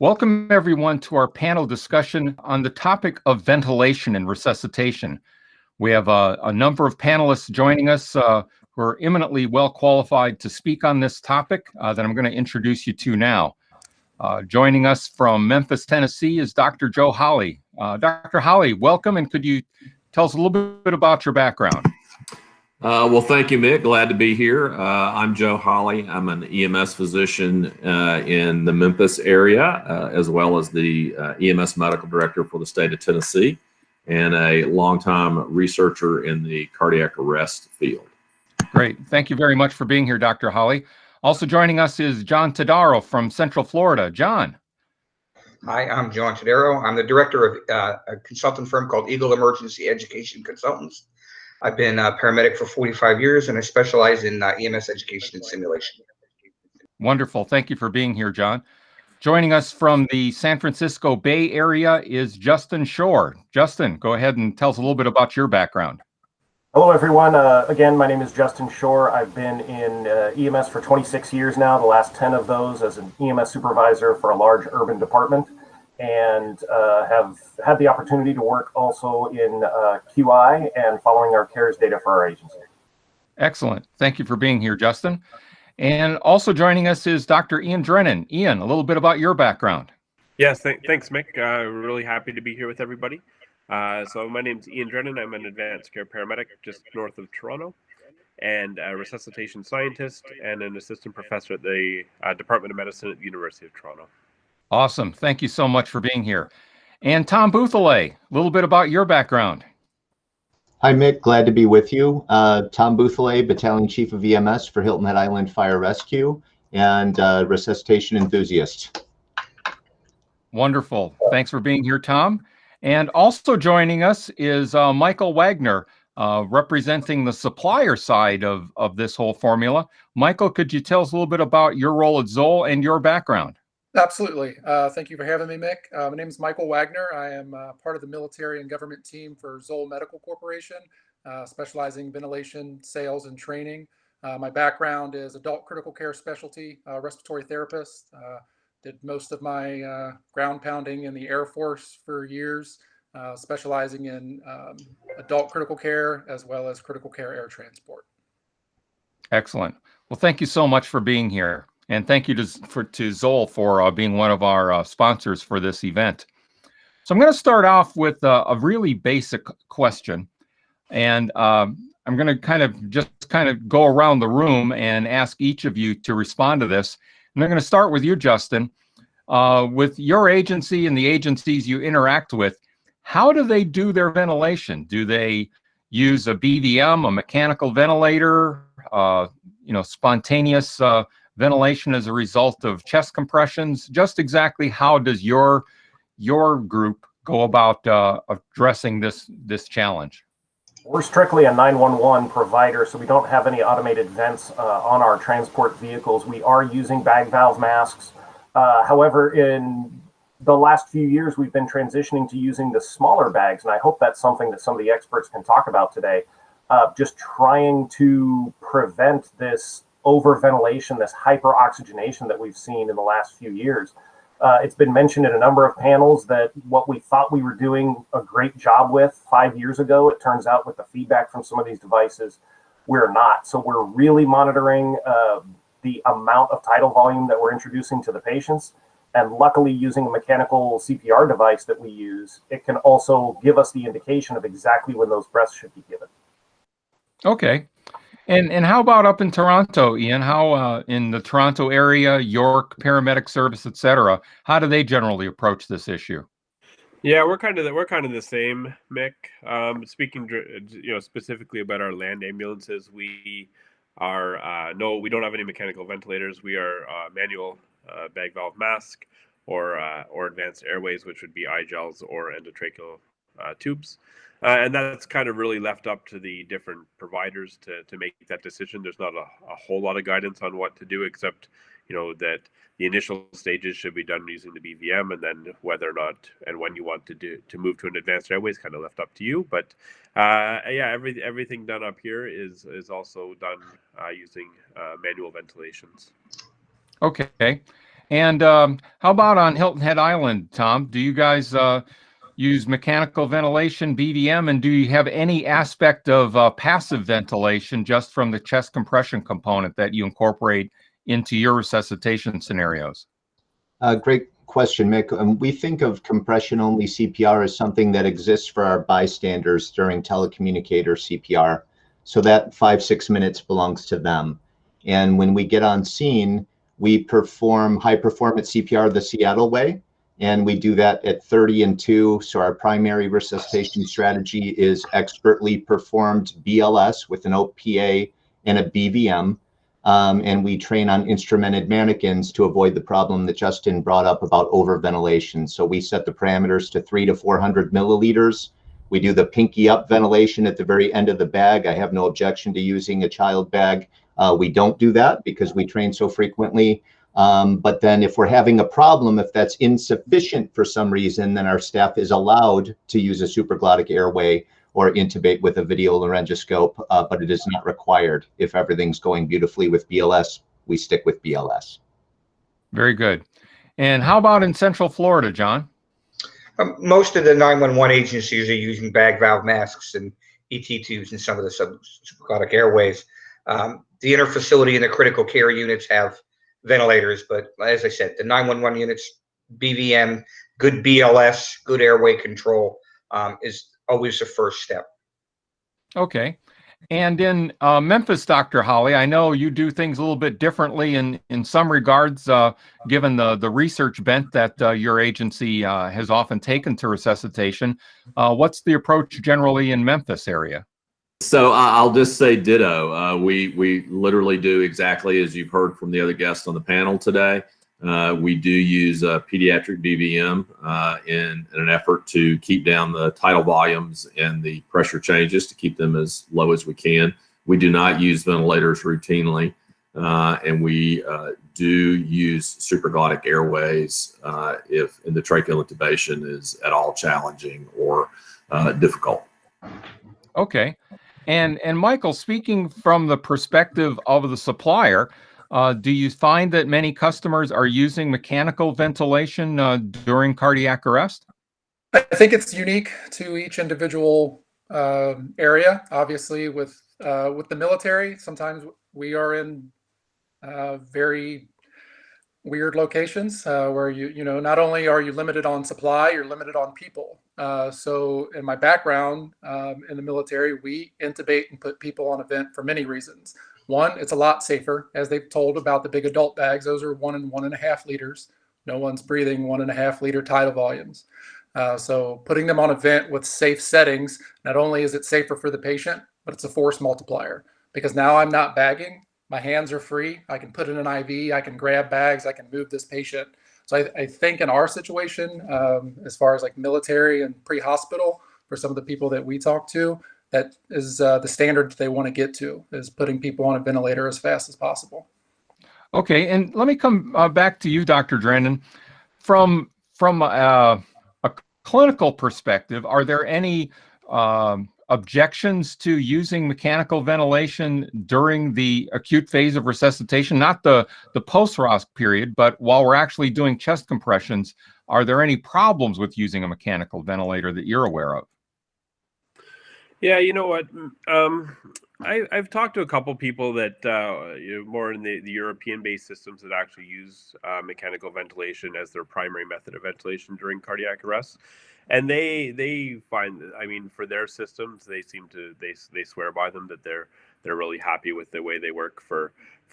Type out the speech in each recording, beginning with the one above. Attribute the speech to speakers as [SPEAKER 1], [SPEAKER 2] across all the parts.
[SPEAKER 1] Welcome, everyone, to our panel discussion on the topic of ventilation and resuscitation. We have a number of panelists joining us who are eminently well qualified to speak on this topic that I'm going to introduce you to now. Joining us from Memphis, Tennessee is Dr. Joe Holley. Dr. Holley, welcome, and could you tell us a little bit about your background?
[SPEAKER 2] Well, thank you, Mick. Glad to be here. I'm Joe Holley. I'm an EMS physician in the Memphis area, as well as the EMS medical director for the state of Tennessee, and a longtime researcher in the cardiac arrest field.
[SPEAKER 1] Great. Thank you very much for being here, Dr. Holley. Also joining us is John Todaro from Central Florida. John.
[SPEAKER 3] Hi, I'm John Todaro. I'm the director of a consultant firm called Eagle Emergency Education Consultants. I've been a paramedic for 45 years, and I specialize in EMS education and simulation.
[SPEAKER 1] Wonderful. Thank you for being here, John. Joining us from the San Francisco Bay Area is Justin Schorr. Justin, go ahead and tell us a little bit about your background.
[SPEAKER 4] Hello, everyone. Again, my name is Justin Schorr. I've been in EMS for 26 years now, the last 10 of those as an EMS supervisor for a large urban department, and have had the opportunity to work also in QI and following our CARES data for our agency.
[SPEAKER 1] Excellent. Thank you for being here, Justin. And also joining us is Dr. Ian Drennan. Ian, a little bit about your background.
[SPEAKER 5] Yes, thanks, Mick. Really happy to be here with everybody. So my name's Ian Drennan. I'm an advanced care paramedic just north of Toronto, and a resuscitation scientist and an assistant professor at the Department of Medicine at the University of Toronto.
[SPEAKER 1] Awesome. Thank you so much for being here. And Tom Bouthillet, a little bit about your background.
[SPEAKER 6] Hi, Mick. Glad to be with you. Tom Bouthillet, Battalion Chief of EMS for Hilton Head Island Fire Rescue and resuscitation enthusiast.
[SPEAKER 1] Wonderful. Thanks for being here, Tom. And also joining us is Michael Wagner, representing the supplier side of this whole formula. Michael, could you tell us a little bit about your role at Zoll and your background?
[SPEAKER 7] Absolutely. Thank you for having me, Mick. My name is Michael Wagner. I am part of the military and government team for Zoll Medical Corporation, specializing in ventilation, sales, and training. My background is adult critical care specialty, respiratory therapist. Did most of my ground pounding in the Air Force for years, specializing in adult critical care as well as critical care air transport.
[SPEAKER 1] Excellent. Well, thank you so much for being here. And thank you to Zoll for being one of our sponsors for this event. So I'm going to start off with a really basic question. And I'm going to kind of go around the room and ask each of you to respond to this. And I'm going to start with you, Justin. With your agency and the agencies you interact with, how do they do their ventilation? Do they use a BVM, a mechanical ventilator, spontaneous ventilation as a result of chest compressions? Just exactly how does your group go about addressing this challenge?
[SPEAKER 4] We're strictly a 911 provider, so we don't have any automated vents on our transport vehicles. We are using bag valve masks. However, in the last few years, we've been transitioning to using the smaller bags, and I hope that's something that some of the experts can talk about today. Just trying to prevent this overventilation, this hyperoxygenation that we've seen in the last few years. It's been mentioned in a number of panels that what we thought we were doing a great job with 5 years ago, it turns out with the feedback from some of these devices, we're not. So we're really monitoring the amount of tidal volume that we're introducing to the patients. And luckily, using a mechanical CPR device that we use, it can also give us the indication of exactly when those breaths should be given.
[SPEAKER 1] Okay. And how about up in Toronto, Ian? How in the Toronto area, York, paramedic service, et cetera, how do they generally approach this issue?
[SPEAKER 5] Yeah, we're kind of the same, Mick. Speaking, specifically about our land ambulances, we are we don't have any mechanical ventilators. We are manual bag valve mask or advanced airways, which would be eye gels or endotracheal tubes. And that's kind of really left up to the different providers to make that decision. There's not a whole lot of guidance on what to do, except, that the initial stages should be done using the BVM, and then whether or not and when you want to move to an advanced airway is kind of left up to you. But everything done up here is also done using manual ventilations.
[SPEAKER 1] Okay. And how about on Hilton Head Island, Tom? Do you guys use mechanical ventilation, BVM, and do you have any aspect of passive ventilation just from the chest compression component that you incorporate into your resuscitation scenarios?
[SPEAKER 6] Great question, Mick. We think of compression-only CPR as something that exists for our bystanders during telecommunicator CPR. So that 5-6 minutes belongs to them. And when we get on scene, we perform high-performance CPR the Seattle way, and we do that at 30 and 2. So our primary resuscitation strategy is expertly performed BLS with an OPA and a BVM. And we train on instrumented mannequins to avoid the problem that Justin brought up about overventilation. So we set the parameters to 300 to 400 milliliters. We do the pinky up ventilation at the very end of the bag. I have no objection to using a child bag. We don't do that because we train so frequently. But then if we're having a problem, if that's insufficient for some reason, then our staff is allowed to use a supraglottic airway or intubate with a video laryngoscope, but it is not required. If everything's going beautifully with BLS, we stick with BLS.
[SPEAKER 1] Very good. And how about in Central Florida, John?
[SPEAKER 3] Most of the 911 agencies are using bag valve masks and ET tubes and some of the supraglottic airways. The interfacility and the critical care units have ventilators, but as I said, the 911 units, BVM, good BLS, good airway control is always the first step.
[SPEAKER 1] Okay. And in Memphis, Dr. Holley, I know you do things a little bit differently in some regards, given the research bent that your agency has often taken to resuscitation. What's the approach generally in Memphis area?
[SPEAKER 2] So I'll just say ditto. We literally do exactly as you've heard from the other guests on the panel today. We do use a pediatric BVM in an effort to keep down the tidal volumes and the pressure changes to keep them as low as we can. We do not use ventilators routinely, and we do use supraglottic airways if the tracheal intubation is at all challenging or difficult.
[SPEAKER 1] Okay. And Michael, speaking from the perspective of the supplier, do you find that many customers are using mechanical ventilation during cardiac arrest?
[SPEAKER 7] I think it's unique to each individual area. Obviously, with the military, sometimes we are in very weird locations where you know not only are you limited on supply, you're limited on people. So in my background in the military, we intubate and put people on a vent for many reasons. One, it's a lot safer, as they've told about the big adult bags. Those are 1 and 1.5 liters. No one's breathing 1.5 liter tidal volumes. So putting them on a vent with safe settings, not only is it safer for the patient, but it's a force multiplier because now I'm not bagging. My hands are free. I can put in an IV. I can grab bags. I can move this patient. So I think in our situation, as far as like military and pre-hospital, for some of the people that we talk to, that is the standard they want to get to, is putting people on a ventilator as fast as possible.
[SPEAKER 1] Okay, and let me come back to you, Dr. Drennan. From a clinical perspective, are there any objections to using mechanical ventilation during the acute phase of resuscitation, not the post-ROSC period, but while we're actually doing chest compressions? Are there any problems with using a mechanical ventilator that you're aware of?
[SPEAKER 5] Yeah, you know what? I've talked to a couple people that more in the European-based systems that actually use mechanical ventilation as their primary method of ventilation during cardiac arrest, and they find that, I mean, for their systems, they seem to they swear by them, that they're really happy with the way they work for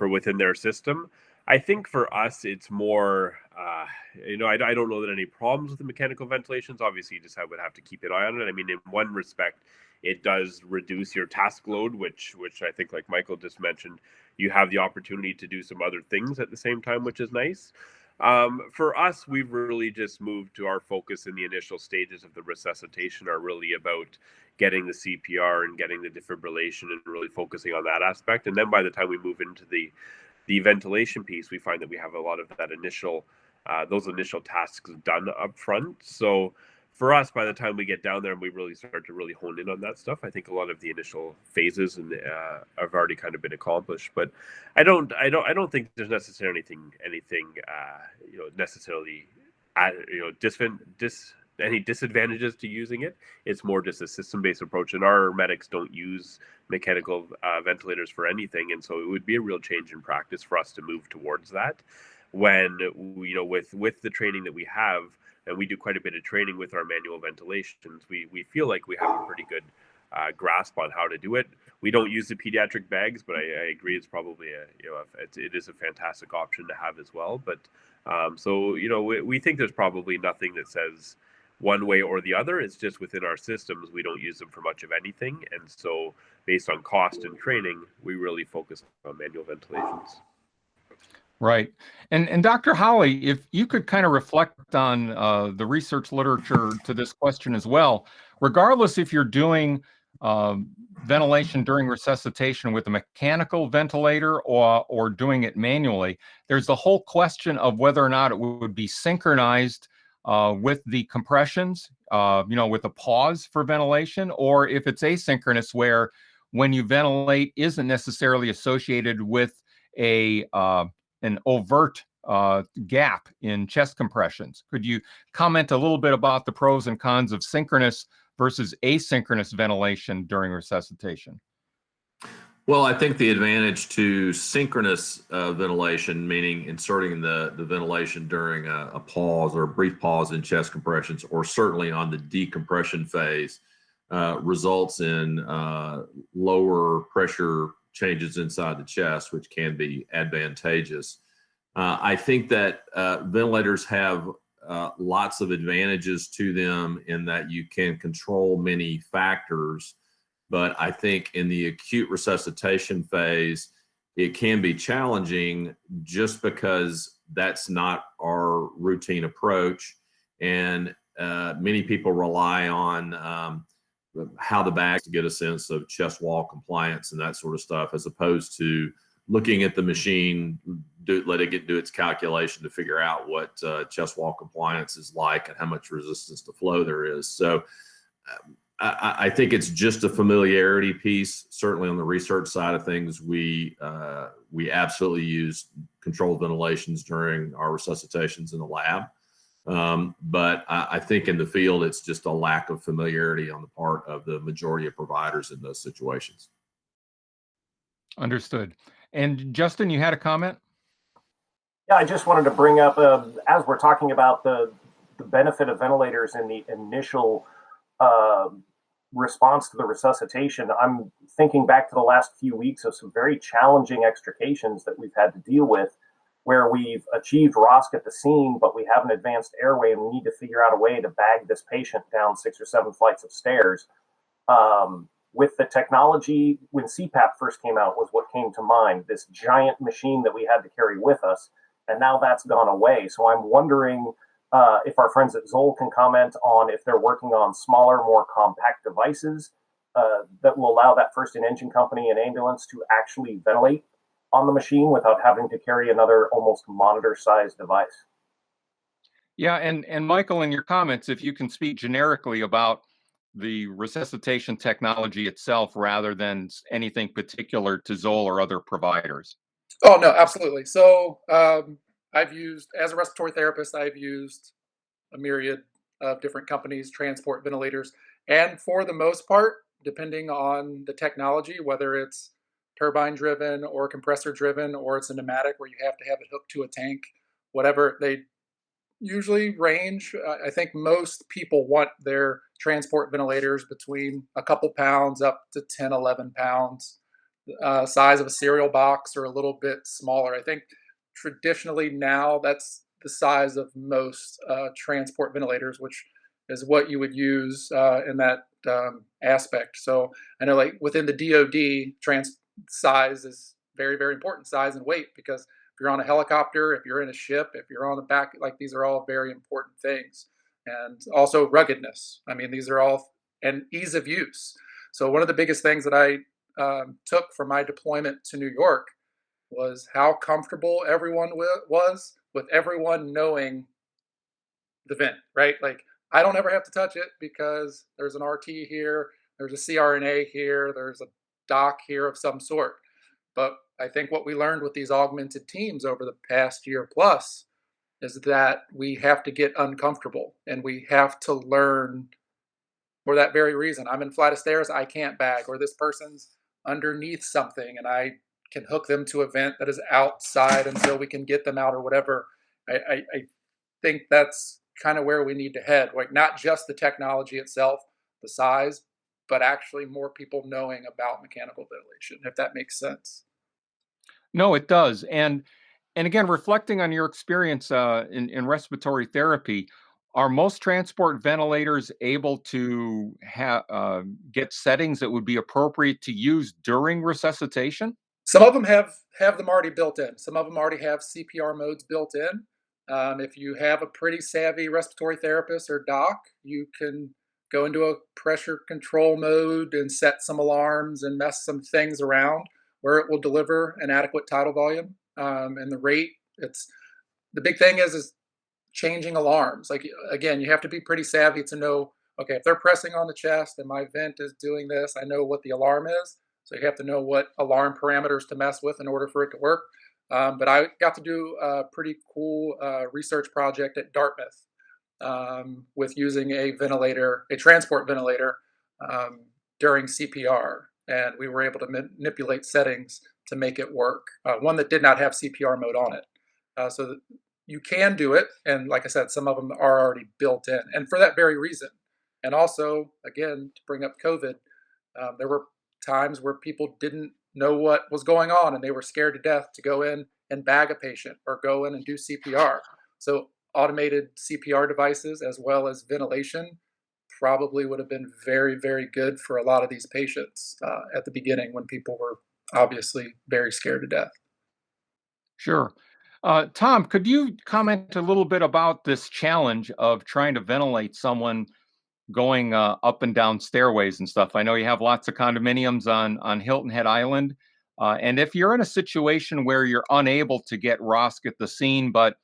[SPEAKER 5] within their system. I think for us, it's more, I don't know that any problems with the mechanical ventilations. Obviously, you just would have to keep an eye on it. I mean, in one respect, it does reduce your task load, which I think, like Michael just mentioned, you have the opportunity to do some other things at the same time, which is nice. For us, we've really just moved to our focus in the initial stages of the resuscitation are really about getting the CPR and getting the defibrillation and really focusing on that aspect. And then by the time we move into the ventilation piece, we find that we have a lot of that those initial tasks done up front. So for us, by the time we get down there and we really start to really hone in on that stuff, I think a lot of the initial phases and have already kind of been accomplished. But I don't think there's necessarily anything necessarily any disadvantages to using it. It's more just a system-based approach, and our medics don't use mechanical ventilators for anything, and so it would be a real change in practice for us to move towards that. When with the training that we have, and we do quite a bit of training with our manual ventilations, we feel like we have a pretty good grasp on how to do it. We don't use the pediatric bags, but I agree it's probably it is a fantastic option to have as well. But we think there's probably nothing that says one way or the other. It's just within our systems, we don't use them for much of anything. And so based on cost and training, we really focus on manual ventilations.
[SPEAKER 1] Right. And Dr. Holley, if you could kind of reflect on the research literature to this question as well, regardless if you're doing ventilation during resuscitation with a mechanical ventilator or doing it manually, there's the whole question of whether or not it would be synchronized with the compressions, with a pause for ventilation, or if it's asynchronous, where when you ventilate isn't necessarily associated with an overt gap in chest compressions. Could you comment a little bit about the pros and cons of synchronous versus asynchronous ventilation during resuscitation?
[SPEAKER 2] Well, I think the advantage to synchronous ventilation, meaning inserting the ventilation during a pause or a brief pause in chest compressions, or certainly on the decompression phase, results in lower pressure changes inside the chest, which can be advantageous. I think that ventilators have lots of advantages to them in that you can control many factors. But I think in the acute resuscitation phase, it can be challenging just because that's not our routine approach. And many people rely on how the bags to get a sense of chest wall compliance and that sort of stuff, as opposed to looking at the machine, let it do its calculation to figure out what chest wall compliance is like and how much resistance to flow there is. So I think it's just a familiarity piece. Certainly on the research side of things, we absolutely use controlled ventilations during our resuscitations in the lab. But I think in the field, it's just a lack of familiarity on the part of the majority of providers in those situations.
[SPEAKER 1] Understood. And Justin, you had a comment?
[SPEAKER 4] Yeah, I just wanted to bring up, as we're talking about the benefit of ventilators in the initial response to the resuscitation, I'm thinking back to the last few weeks of some very challenging extrications that we've had to deal with, where we've achieved ROSC at the scene, but we have an advanced airway and we need to figure out a way to bag this patient down 6 or 7 flights of stairs. With the technology, when CPAP first came out, was what came to mind, this giant machine that we had to carry with us, and now that's gone away. So I'm wondering if our friends at Zoll can comment on if they're working on smaller, more compact devices that will allow that first-in-engine company and ambulance to actually ventilate on the machine without having to carry another almost monitor-sized device.
[SPEAKER 1] Yeah, and Michael, in your comments, if you can speak generically about the resuscitation technology itself rather than anything particular to Zoll or other providers.
[SPEAKER 7] Oh, no, absolutely. So I've used, as a respiratory therapist, I've used a myriad of different companies, transport ventilators. And for the most part, depending on the technology, whether it's turbine driven or compressor driven, or it's a pneumatic where you have to have it hooked to a tank, whatever, they usually range. I think most people want their transport ventilators between a couple pounds up to 10, 11 pounds, size of a cereal box or a little bit smaller. I think traditionally now that's the size of most transport ventilators, which is what you would use in that aspect. So I know, like within the DoD, size is very, very important, size and weight, because if you're on a helicopter, if you're in a ship, if you're on the back, like these are all very important things. And also ruggedness. I mean, these are all, and ease of use. So one of the biggest things that I took from my deployment to New York was how comfortable everyone was with everyone knowing the vent, right? Like I don't ever have to touch it because there's an RT here, there's a CRNA here, there's a doc here of some sort. But I think what we learned with these augmented teams over the past year plus is that we have to get uncomfortable and we have to learn for that very reason. I'm in flight of stairs, I can't bag, or this person's underneath something and I can hook them to a vent that is outside until we can get them out or whatever. I think that's kind of where we need to head. Like not just the technology itself, the size, but actually more people knowing about mechanical ventilation, if that makes sense.
[SPEAKER 1] No, it does. And again, reflecting on your experience in respiratory therapy, are most transport ventilators able to get settings that would be appropriate to use during resuscitation?
[SPEAKER 7] Some of them have them already built in. Some of them already have CPR modes built in. If you have a pretty savvy respiratory therapist or doc, you can go into a pressure control mode and set some alarms and mess some things around where it will deliver an adequate tidal volume and the rate. It's the big thing is changing alarms. Like again, you have to be pretty savvy to know, okay, if they're pressing on the chest and my vent is doing this, I know what the alarm is. So you have to know what alarm parameters to mess with in order for it to work. But I got to do a pretty cool research project at Dartmouth with using a ventilator, a transport ventilator during CPR. And we were able to manipulate settings to make it work. One that did not have CPR mode on it. So you can do it. And like I said, some of them are already built in. And for that very reason. And also, again, to bring up COVID, there were times where people didn't know what was going on and they were scared to death to go in and bag a patient or go in and do CPR. So automated CPR devices as well as ventilation probably would have been very, very good for a lot of these patients at the beginning when people were obviously very scared to death.
[SPEAKER 1] Sure. Tom, could you comment a little bit about this challenge of trying to ventilate someone going up and down stairways and stuff? I know you have lots of condominiums on Hilton Head Island. And if you're in a situation where you're unable to get ROSC at the scene, but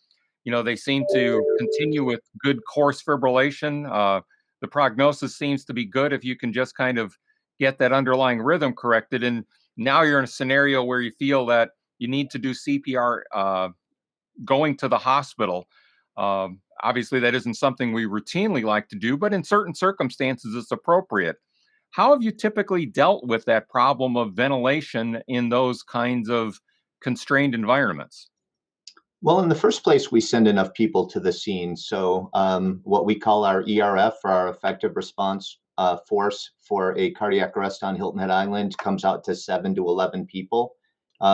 [SPEAKER 1] they seem to continue with good course fibrillation, the prognosis seems to be good if you can just kind of get that underlying rhythm corrected. And now you're in a scenario where you feel that you need to do CPR going to the hospital. Obviously, that isn't something we routinely like to do, but in certain circumstances, it's appropriate. How have you typically dealt with that problem of ventilation in those kinds of constrained environments?
[SPEAKER 6] Well, in the first place, we send enough people to the scene. So what we call our ERF, or our effective response force for a cardiac arrest on Hilton Head Island, comes out to 7 to 11 people,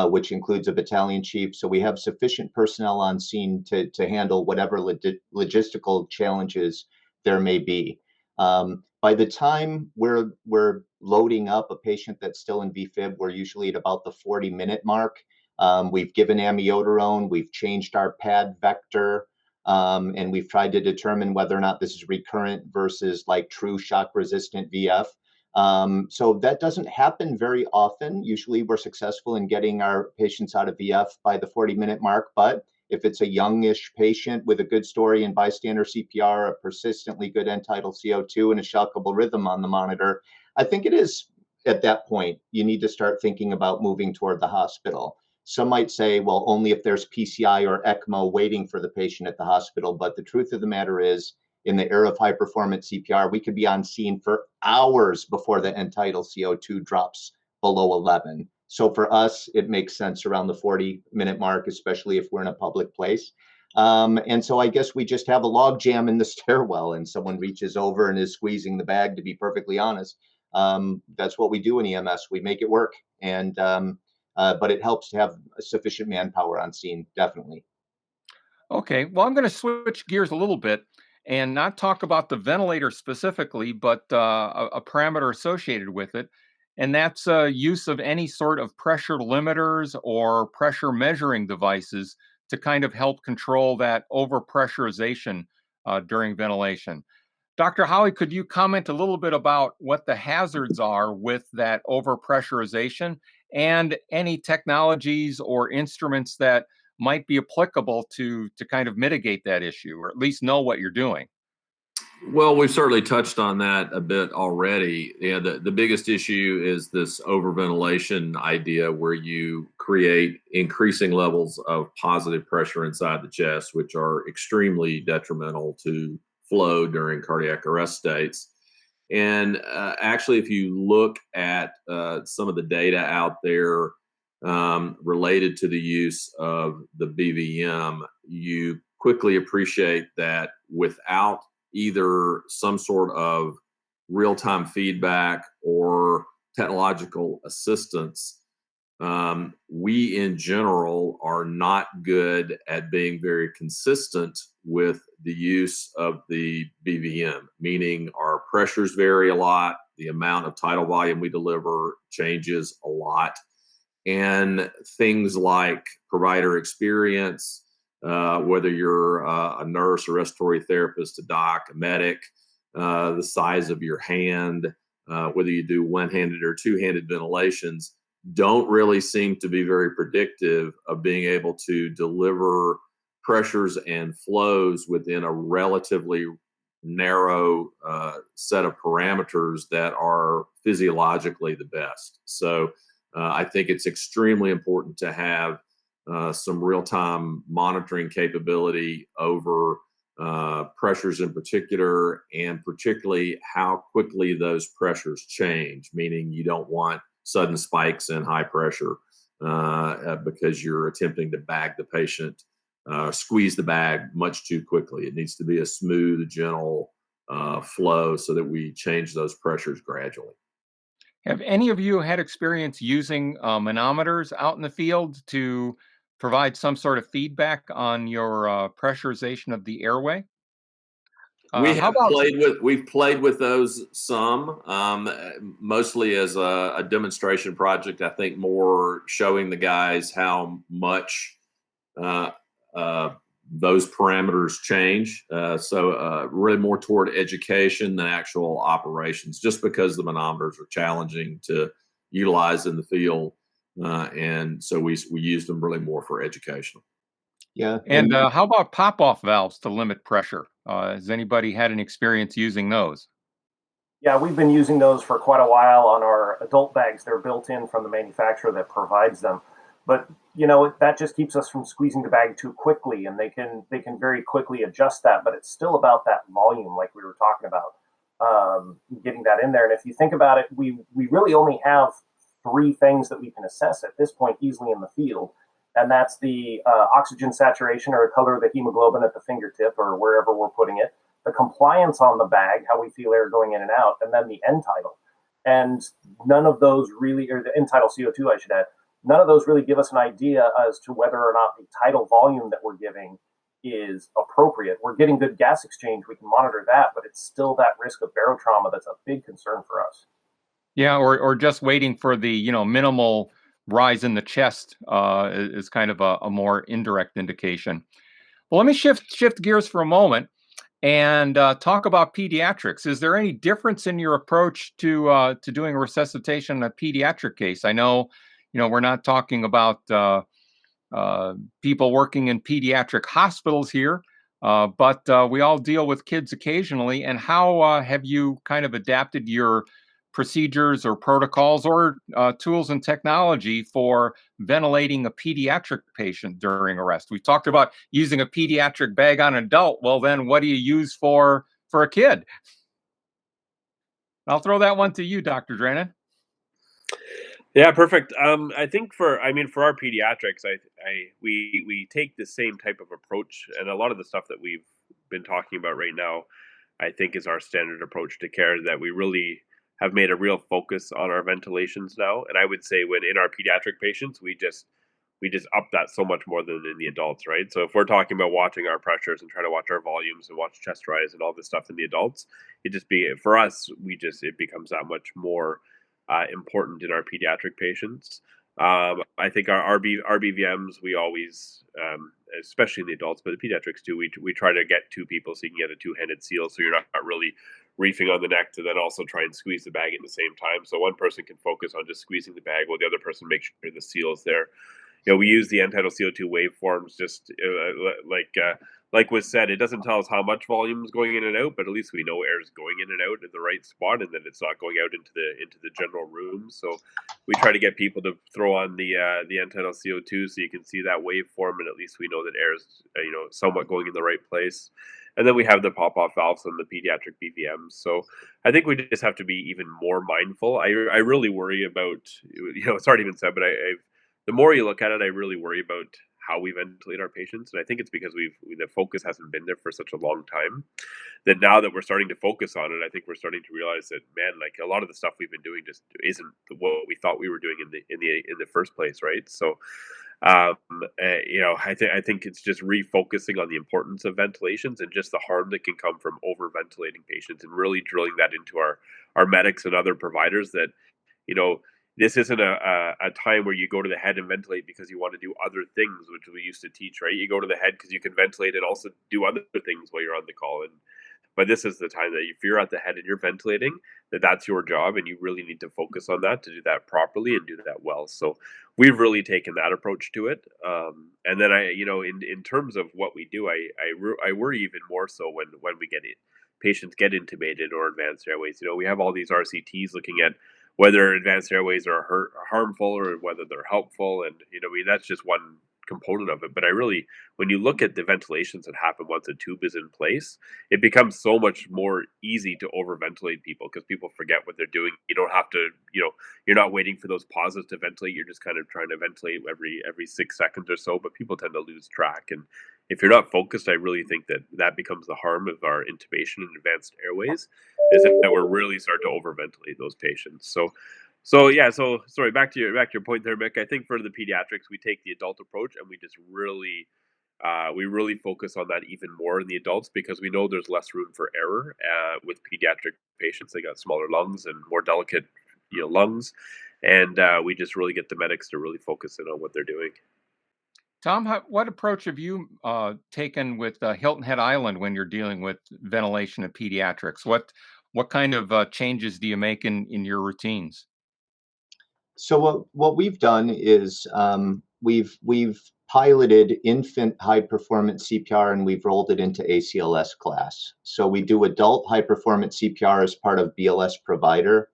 [SPEAKER 6] which includes a battalion chief. So we have sufficient personnel on scene to handle whatever logistical challenges there may be. By the time we're loading up a patient that's still in VFib, we're usually at about the 40-minute mark. We've given amiodarone, we've changed our pad vector, and we've tried to determine whether or not this is recurrent versus like true shock resistant VF. So that doesn't happen very often. Usually we're successful in getting our patients out of VF by the 40-minute mark, but if it's a youngish patient with a good story in bystander CPR, a persistently good end tidal CO2, and a shockable rhythm on the monitor, I think it is at that point you need to start thinking about moving toward the hospital. Some might say, well, only if there's PCI or ECMO waiting for the patient at the hospital. But the truth of the matter is, in the era of high performance CPR, we could be on scene for hours before the end tidal CO2 drops below 11. So for us, it makes sense around the 40-minute mark, especially if we're in a public place. And so I guess we just have a log jam in the stairwell and someone reaches over and is squeezing the bag, to be perfectly honest. That's what we do in EMS. We make it work. And but it helps to have sufficient manpower on scene, definitely.
[SPEAKER 1] Okay, well, I'm going to switch gears a little bit and not talk about the ventilator specifically, but a parameter associated with it. And that's use of any sort of pressure limiters or pressure measuring devices to kind of help control that overpressurization during ventilation. Dr. Holley, could you comment a little bit about what the hazards are with that overpressurization and any technologies or instruments that might be applicable to kind of mitigate that issue, or at least know what you're doing?
[SPEAKER 2] Well, we've certainly touched on that a bit already. Yeah, the biggest issue is this overventilation idea where you create increasing levels of positive pressure inside the chest, which are extremely detrimental to flow during cardiac arrest states. And actually, if you look at some of the data out there related to the use of the BVM, you quickly appreciate that without either some sort of real-time feedback or technological assistance, we in general are not good at being very consistent with the use of the BVM, meaning our pressures vary a lot, the amount of tidal volume we deliver changes a lot, and things like provider experience, whether you're a nurse, a respiratory therapist, a doc, a medic, the size of your hand, whether you do one-handed or two-handed ventilations, don't really seem to be very predictive of being able to deliver pressures and flows within a relatively narrow set of parameters that are physiologically the best. So I think it's extremely important to have some real-time monitoring capability over pressures in particular, and particularly how quickly those pressures change, meaning you don't want sudden spikes in high pressure because you're attempting to bag the patient, squeeze the bag much too quickly. It needs to be a smooth, gentle flow so that we change those pressures gradually.
[SPEAKER 1] Have any of you had experience using manometers out in the field to provide some sort of feedback on your pressurization of the airway?
[SPEAKER 2] We've played with those some, mostly as a demonstration project. I think more showing the guys how much those parameters change. So really more toward education than actual operations, just because the manometers are challenging to utilize in the field. And so we used them really more for educational.
[SPEAKER 6] Yeah.
[SPEAKER 1] And how about pop-off valves to limit pressure? Has anybody had an experience using those?
[SPEAKER 4] Yeah, we've been using those for quite a while on our adult bags. They're built in from the manufacturer that provides them. But that just keeps us from squeezing the bag too quickly, and they can very quickly adjust that. But it's still about that volume, like we were talking about, getting that in there. And if you think about it, we really only have three things that we can assess at this point easily in the field, and that's the oxygen saturation, or the color of the hemoglobin at the fingertip or wherever we're putting it, the compliance on the bag, how we feel air going in and out, and then the end tidal. And none of those really, or the end tidal CO2, I should add, none of those really give us an idea as to whether or not the tidal volume that we're giving is appropriate. We're getting good gas exchange, we can monitor that, but it's still that risk of barotrauma that's a big concern for us.
[SPEAKER 1] Yeah, or just waiting for the minimal rise in the chest is kind of a more indirect indication. Well, let me shift gears for a moment and talk about pediatrics. Is there any difference in your approach to doing resuscitation in a pediatric case? I know, we're not talking about people working in pediatric hospitals here, but we all deal with kids occasionally. And how have you kind of adapted your procedures or protocols or tools and technology for ventilating a pediatric patient during arrest? We talked about using a pediatric bag on an adult. Well, then what do you use for a kid? I'll throw that one to you, Dr. Drennan.
[SPEAKER 5] Yeah, perfect. I think for our pediatrics, we take the same type of approach, and a lot of the stuff that we've been talking about right now, I think, is our standard approach to care, that we really have made a real focus on our ventilations now. And I would say when in our pediatric patients, we just up that so much more than in the adults, right? So if we're talking about watching our pressures and trying to watch our volumes and watch chest rise and all this stuff in the adults, for us, it becomes that much more important in our pediatric patients. I think our RBVMs, we always, especially in the adults, but the pediatrics too, we try to get two people so you can get a two-handed seal, so you're not really reefing on the neck to then also try and squeeze the bag at the same time. So one person can focus on just squeezing the bag while the other person makes sure the seal is there. We use the end tidal CO2 waveforms, just like was said, it doesn't tell us how much volume is going in and out, but at least we know air is going in and out in the right spot, and that it's not going out into the general room. So we try to get people to throw on the end-tidal CO2 so you can see that waveform, and at least we know that air is somewhat going in the right place. And then we have the pop-off valves and the pediatric BVMs. So I think we just have to be even more mindful. I really worry about, it's already been said, but the more you look at it, I really worry about how we ventilate our patients, and I think it's because the focus hasn't been there for such a long time. That now that we're starting to focus on it, I think we're starting to realize that, man, like a lot of the stuff we've been doing just isn't what we thought we were doing in the first place, right? So I think it's just refocusing on the importance of ventilations and just the harm that can come from over ventilating patients, and really drilling that into our medics and other providers that, this isn't a time where you go to the head and ventilate because you want to do other things, which we used to teach, right? You go to the head because you can ventilate and also do other things while you're on the call. But this is the time that if you're at the head and you're ventilating, that's your job, and you really need to focus on that to do that properly and do that well. So we've really taken that approach to it. And then in terms of what we do, I worry even more so when we get it, patients get intubated or advanced airways. We have all these RCTs looking at whether advanced airways are harmful or whether they're helpful, and that's just one component of it. But when you look at the ventilations that happen once a tube is in place, it becomes so much more easy to overventilate people because people forget what they're doing. You don't have to, you're not waiting for those pauses to ventilate. You're just kind of trying to ventilate every 6 seconds or so, but people tend to lose track. And if you're not focused, I really think that becomes the harm of our intubation and advanced airways, is that we're really start to overventilate those patients. So sorry, back to your point there, Mick. I think for the pediatrics, we take the adult approach, and we just really focus on that even more in the adults, because we know there's less room for error with pediatric patients. They got smaller lungs and more delicate lungs, and we just really get the medics to really focus in on what they're doing.
[SPEAKER 1] Tom, what approach have you taken with Hilton Head Island when you're dealing with ventilation and pediatrics? What kind of changes do you make in your routines?
[SPEAKER 6] So what we've done is we've piloted infant high performance CPR, and we've rolled it into ACLS class. So we do adult high performance CPR as part of BLS provider.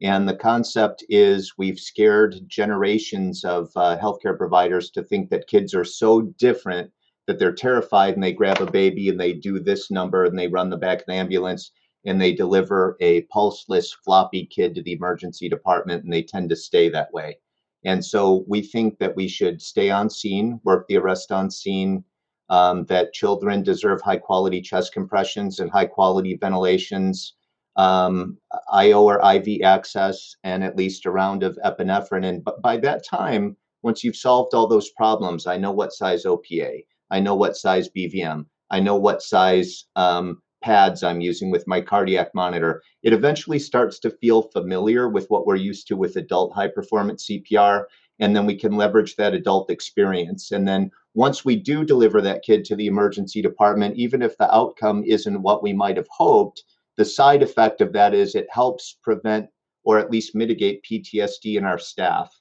[SPEAKER 6] And the concept is we've scared generations of healthcare providers to think that kids are so different that they're terrified, and they grab a baby and they do this number and they run the back of the ambulance and they deliver a pulseless floppy kid to the emergency department, and they tend to stay that way. And so we think that we should stay on scene, work the arrest on scene, that children deserve high quality chest compressions and high quality ventilations, IO or IV access, and at least a round of epinephrine. And by that time, once you've solved all those problems, I know what size OPA, I know what size BVM, I know what size pads I'm using with my cardiac monitor. It eventually starts to feel familiar with what we're used to with adult high performance CPR. And then we can leverage that adult experience. And then once we do deliver that kid to the emergency department, even if the outcome isn't what we might have hoped, the side effect of that is it helps prevent or at least mitigate PTSD in our staff,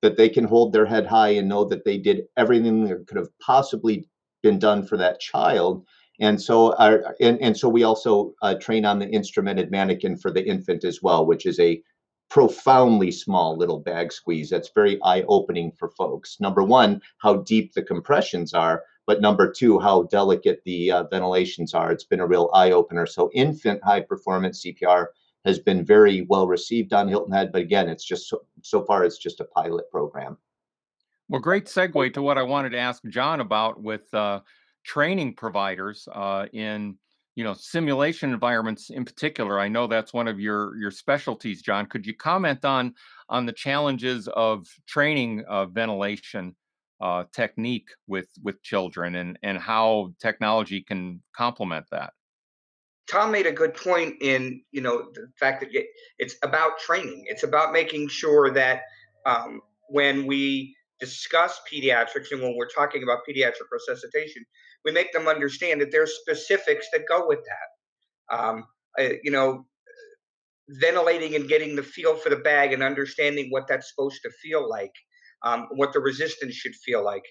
[SPEAKER 6] that they can hold their head high and know that they did everything that could have possibly been done for that child. And so so we also train on the instrumented mannequin for the infant as well, which is a profoundly small little bag squeeze that's very eye-opening for folks. Number one, how deep the compressions are, but number two, how delicate the ventilations are. It's been a real eye-opener. So infant high-performance CPR has been very well received on Hilton Head, but again, it's just so far it's just a pilot program.
[SPEAKER 1] Well, great segue to what I wanted to ask John about with training providers in simulation environments in particular. I know that's one of your specialties, John. Could you comment on the challenges of training ventilation technique with children and how technology can complement that?
[SPEAKER 3] Tom made a good point in the fact that it's about training. It's about making sure that when we discuss pediatrics and when we're talking about pediatric resuscitation, we make them understand that there's specifics that go with that. Ventilating and getting the feel for the bag and understanding what that's supposed to feel like, what the resistance should feel like.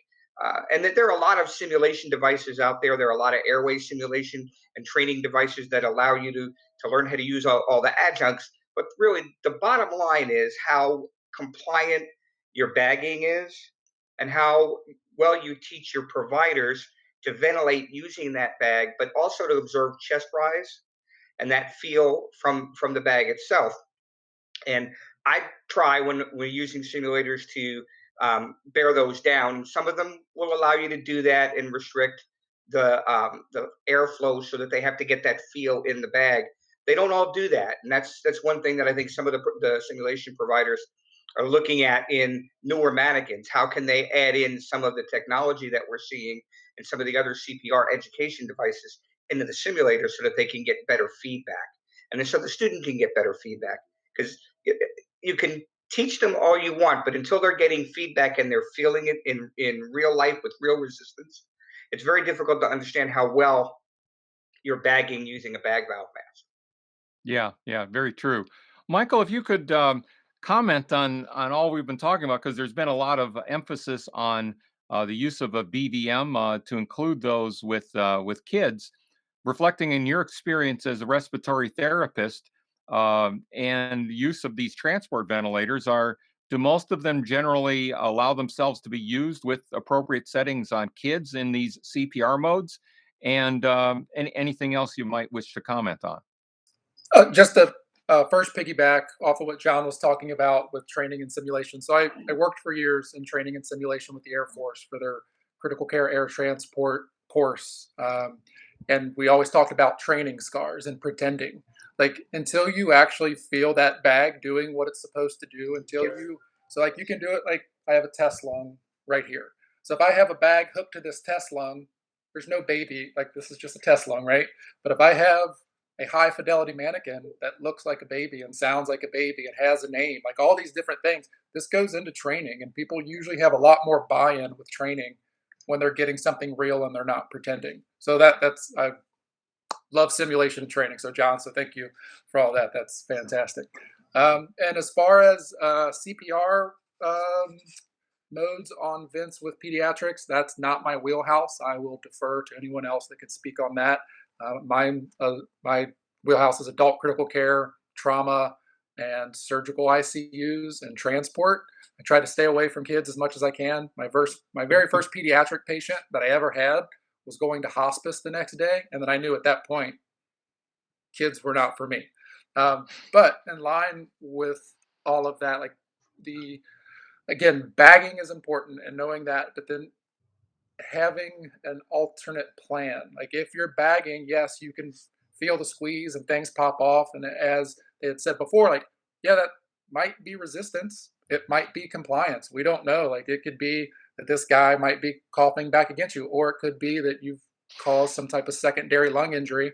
[SPEAKER 3] And that there are a lot of simulation devices out there. There are a lot of airway simulation and training devices that allow you to learn how to use all the adjuncts. But really, the bottom line is how compliant your bagging is and how well you teach your providers to ventilate using that bag, but also to observe chest rise and that feel from the bag itself. And I try when we're using simulators to bear those down. Some of them will allow you to do that and restrict the airflow so that they have to get that feel in the bag. They don't all do that, and that's one thing that I think some of the simulation providers are looking at in newer mannequins. How can they add in some of the technology that we're seeing and some of the other CPR education devices into the simulator so that they can get better feedback, and then so the student can get better feedback because you can teach them all you want, but until they're getting feedback and they're feeling it in real life with real resistance, it's very difficult to understand how well you're bagging using a bag valve mask.
[SPEAKER 1] Yeah, yeah, very true. Michael, if you could comment on all we've been talking about, because there's been a lot of emphasis on the use of a BVM to include those with kids. Reflecting in your experience as a respiratory therapist and use of these transport ventilators, do most of them generally allow themselves to be used with appropriate settings on kids in these CPR modes? And anything else you might wish to comment on?
[SPEAKER 7] Just to first piggyback off of what John was talking about with training and simulation. So I worked for years in training and simulation with the Air Force for their critical care air transport course. And we always talked about training scars and pretending. Like until you actually feel that bag doing what it's supposed to do, so like you can do it like I have a test lung right here. So if I have a bag hooked to this test lung, there's no baby, like this is just a test lung, right? But if I have a high fidelity mannequin that looks like a baby and sounds like a baby, it has a name, like all these different things, this goes into training, and people usually have a lot more buy-in with training when they're getting something real and they're not pretending. So that's I love simulation and training. So John, so thank you for all that. That's fantastic. And as far as CPR modes on vents with pediatrics, that's not my wheelhouse. I will defer to anyone else that could speak on that. My wheelhouse is adult critical care, trauma, and surgical ICUs and transport. I try to stay away from kids as much as I can. My very first pediatric patient that I ever had was going to hospice the next day, and then I knew at that point kids were not for me. But in line with all of that, like again, bagging is important and knowing that, but then having an alternate plan. Like if you're bagging, yes, you can feel the squeeze and things pop off. And as they had said before, like, yeah, that might be resistance. It might be compliance. We don't know. Like it could be that this guy might be coughing back against you, or it could be that you've caused some type of secondary lung injury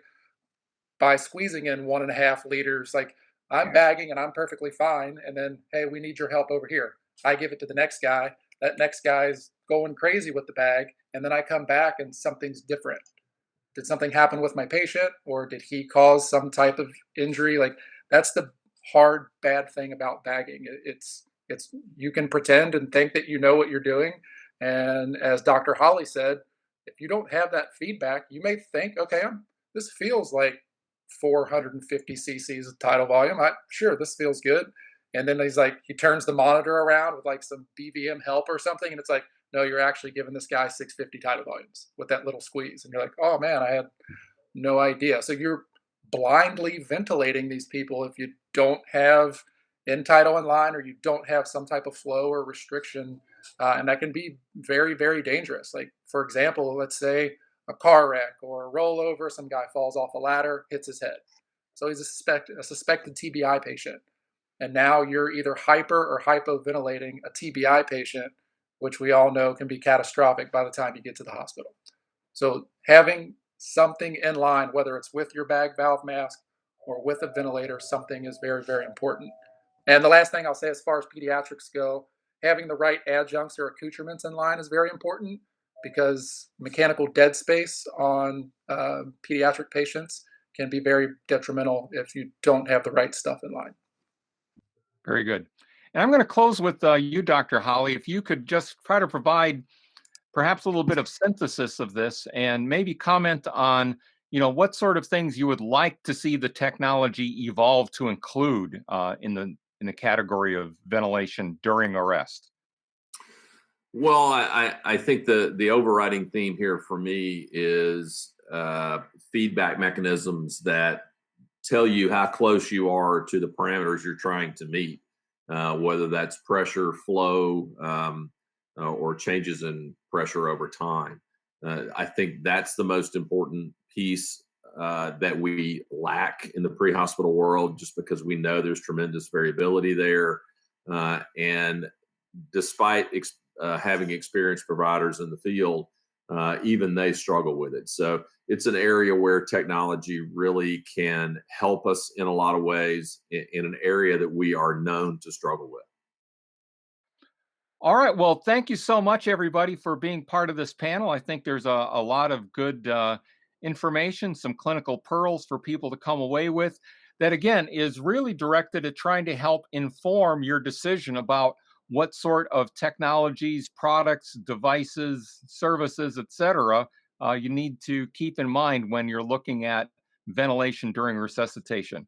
[SPEAKER 7] by squeezing in 1.5 liters. Like I'm bagging and I'm perfectly fine. And then, hey, we need your help over here. I give it to the next guy. That next guy's going crazy with the bag. And then I come back and something's different. Did something happen with my patient, or did he cause some type of injury? Like that's the hard, bad thing about bagging. It's you can pretend and think that you know what you're doing. And as Dr. Holley said, if you don't have that feedback, you may think, okay, this feels like 450 cc's of tidal volume. Sure, this feels good. And then he turns the monitor around with like some BVM help or something. And it's like, no, you're actually giving this guy 650 tidal volumes with that little squeeze. And you're like, oh man, I had no idea. So you're blindly ventilating these people if you don't have end tidal in line, or you don't have some type of flow or restriction. And that can be very, very dangerous. Like, for example, let's say a car wreck or a rollover, some guy falls off a ladder, hits his head. So he's a suspected TBI patient. And now you're either hyper or hypoventilating a TBI patient, which we all know can be catastrophic by the time you get to the hospital. So having something in line, whether it's with your bag valve mask or with a ventilator, something is very, very important. And the last thing I'll say as far as pediatrics go, having the right adjuncts or accoutrements in line is very important, because mechanical dead space on pediatric patients can be very detrimental if you don't have the right stuff in line.
[SPEAKER 1] Very good. And I'm going to close with you, Dr. Holley. If you could just try to provide perhaps a little bit of synthesis of this, and maybe comment on, what sort of things you would like to see the technology evolve to include in the category of ventilation during arrest.
[SPEAKER 2] Well, I think the overriding theme here for me is feedback mechanisms that tell you how close you are to the parameters you're trying to meet, whether that's pressure, flow, or changes in pressure over time. I think that's the most important piece that we lack in the pre-hospital world, just because we know there's tremendous variability there. And despite having experienced providers in the field, even they struggle with it. So it's an area where technology really can help us in a lot of ways in an area that we are known to struggle with.
[SPEAKER 1] All right. Well, thank you so much, everybody, for being part of this panel. I think there's a lot of good information, some clinical pearls for people to come away with that, again, is really directed at trying to help inform your decision about what sort of technologies, products, devices, services, etc., you need to keep in mind when you're looking at ventilation during resuscitation.